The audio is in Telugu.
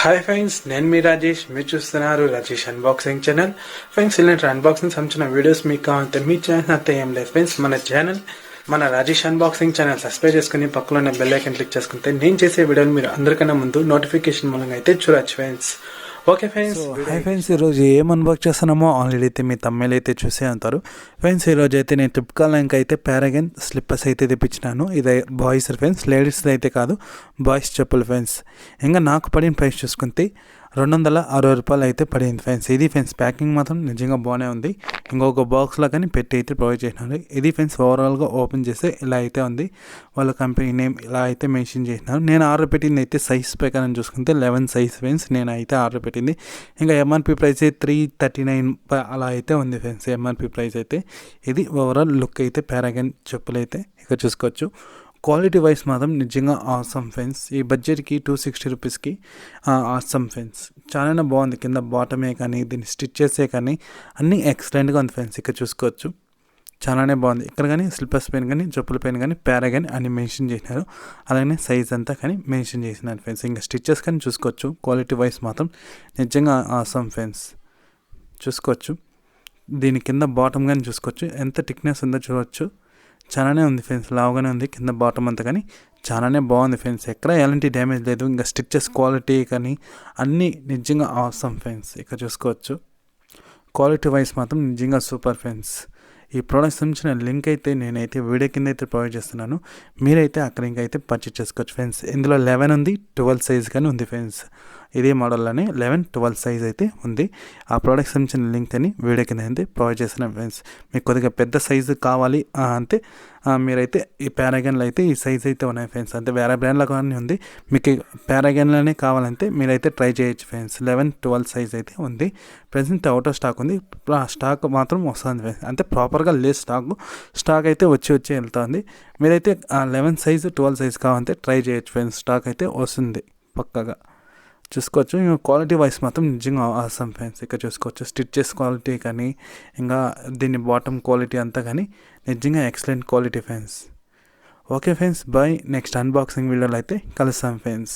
హాయ్ ఫ్రెండ్స్, నేను మీ రాజేష్. మీరు చూస్తున్నారు రాజేష్ అన్బాక్సింగ్ ఛానల్. ఫ్రెండ్స్, ఇలాంటి అన్బాక్సింగ్ సంబంధించిన వీడియోస్ మీకు కావాలంటే మీ ఛానల్ అంతా ఏం లేదు ఫ్రెండ్స్. మన రాజేష్ అన్బాక్సింగ్ ఛానల్ సబ్స్క్రైబ్ చేసుకుని పక్కలో ఉన్న బెల్ ఐకాన్ క్లిక్ చేసుకుంటే నేను చేసే వీడియోలు మీరు అందరికన్నా ముందు నోటిఫికేషన్ మూలంగా అయితే చూడొచ్చు friends. Okay friends, hi friends, ఈరోజు ఏం అన్బాక్స్ చేస్తున్నామో ఆల్రెడీ అయితే మీ తమ్ముళ్ళు అయితే చూసే ఉంటారు ఫ్రెండ్స్. ఈరోజు అయితే నేను ఫ్లిప్కార్ట్ లింక్ అయితే పారాగన్ స్లిప్పర్స్ అయితే తెప్పించినాను. ఇది బాయ్స్ ఫ్రెండ్స్, లేడీస్ది అయితే కాదు, బాయ్స్ చెప్పులు ఫ్రెండ్స్. ఇంకా నాకు పడిన ప్రైస్ చూసుకుంటే 260 రూపాయలు అయితే పడింది ఫ్రెండ్స్. ఇది ఫ్రెండ్స్ ప్యాకింగ్ మాత్రం నిజంగా బాగానే ఉంది. ఇంకొక బాక్స్లో కానీ పెట్టి అయితే ప్రొవైడ్ చేసినారు. ఇది ఫ్రెండ్స్ ఓవరాల్గా ఓపెన్ చేస్తే ఇలా అయితే ఉంది. వాళ్ళ కంపెనీ నేమ్ ఇలా అయితే మెన్షన్ చేసినారు. నేను ఆర్డర్ పెట్టింది అయితే సైజ్ ప్రకారం చూసుకుంటే 11 సైజ్ ఫ్రెండ్స్ నేను అయితే ఆర్డర్ పెట్టింది. ఇంకా ఎంఆర్పి ప్రైస్ అయితే 339 అలా అయితే ఉంది ఫ్రెండ్స్ ఎంఆర్పి ప్రైస్ అయితే. ఇది ఓవరాల్ లుక్ అయితే పారాగన్ చెప్పులు అయితే ఇక్కడ చూసుకోవచ్చు. క్వాలిటీ వైజ్ మాత్రం నిజంగా ఆసమ్ ఫ్రెండ్స్. ఈ బడ్జెట్కి 260 రూపీస్కి ఆసమ్ ఫ్రెండ్స్. చాలా బాగుంది. కింద బాటమే కానీ దీన్ని స్టిచ్ చేసే కానీ అన్నీ ఎక్సలెంట్గా ఉంది ఫ్రెండ్స్. ఇక్కడ చూసుకోవచ్చు, చాలానే బాగుంది. ఇక్కడ కానీ స్లిప్పర్స్ పైన కానీ చెప్పుల పైన కానీ పారాగన్ అని మెన్షన్ చేసినారు. అలాగే సైజ్ అంతా కానీ మెన్షన్ చేసినారు ఫ్రెండ్స్. ఇంకా స్టిచ్చెస్ కానీ చూసుకోవచ్చు. క్వాలిటీ వైజ్ మాత్రం నిజంగా ఆసమ్ ఫ్రెండ్స్. చూసుకోవచ్చు, దీని కింద బాటమ్ కానీ చూసుకోవచ్చు, ఎంత థిక్నెస్ ఉందో చూడవచ్చు. చాలానే ఉంది ఫ్రెండ్స్, లావుగానే ఉంది కింద బాటమ్ అంతా కానీ చాలానే బాగుంది ఫ్రెండ్స్. ఎక్కడ ఎలాంటి డ్యామేజ్ లేదు. ఇంకా స్టిచ్చెస్ క్వాలిటీ కానీ అన్నీ నిజంగా ఆసమ్ ఫ్రెండ్స్. ఇక్కడ చూసుకోవచ్చు, క్వాలిటీ వైజ్ మాత్రం నిజంగా సూపర్ ఫ్రెండ్స్. ఈ ప్రోడక్ట్స్ సంబంధించిన లింక్ అయితే నేనైతే వీడియో కింద అయితే ప్రొవైడ్ చేస్తున్నాను. మీరైతే అక్కడ ఇంకైతే పర్చేస్ చేసుకోవచ్చు ఫ్రెండ్స్. ఇందులో 11 ఉంది, 12 సైజ్ కానీ ఉంది ఫ్రెండ్స్. ఇదే మోడల్లోనే 11, 12 సైజ్ అయితే ఉంది. ఆ ప్రోడక్ట్స్ సంబంధించిన లింక్ అని వీడియో కింద అయితే ప్రొవైడ్ చేస్తున్నాను ఫ్రెండ్స్. మీకు కొద్దిగా పెద్ద సైజు కావాలి అంటే మీరైతే ఈ పారాగన్లో అయితే ఈ సైజ్ అయితే ఉన్నాయి ఫ్రెండ్స్. అంటే వేరే బ్రాండ్లో కానీ ఉంది. మీకు పారాగన్లోనే కావాలంటే మీరైతే ట్రై చేయొచ్చు ఫ్రెండ్స్. 11, 12 సైజ్ అయితే ఉంది. ప్రెసెంట్ అవుట్ ఆఫ్ స్టాక్ ఉంది. స్టాక్ మాత్రం వస్తుంది ఫ్రెండ్స్. అంటే ప్రాపర్గా లేదు స్టాక్ అయితే వచ్చి వెళ్తుంది. మీరైతే 11 సైజు 12 సైజ్ కావాలంటే ట్రై చేయొచ్చు ఫ్రెండ్స్. స్టాక్ అయితే వస్తుంది పక్కగా. చూసుకోవచ్చు, ఇంకా క్వాలిటీ వైజ్ మాత్రం నిజంగా ఆసమ్ ఫ్రెండ్స్. ఇక్కడ చూసుకోవచ్చు, స్టిచ్చెస్ క్వాలిటీ కానీ ఇంకా దీని బాటమ్ క్వాలిటీ అంతా కానీ నిజంగా excellent quality friends. Okay friends, bye. Next unboxing వీడియోలో అయితే కలుస్తాం ఫ్రెండ్స్.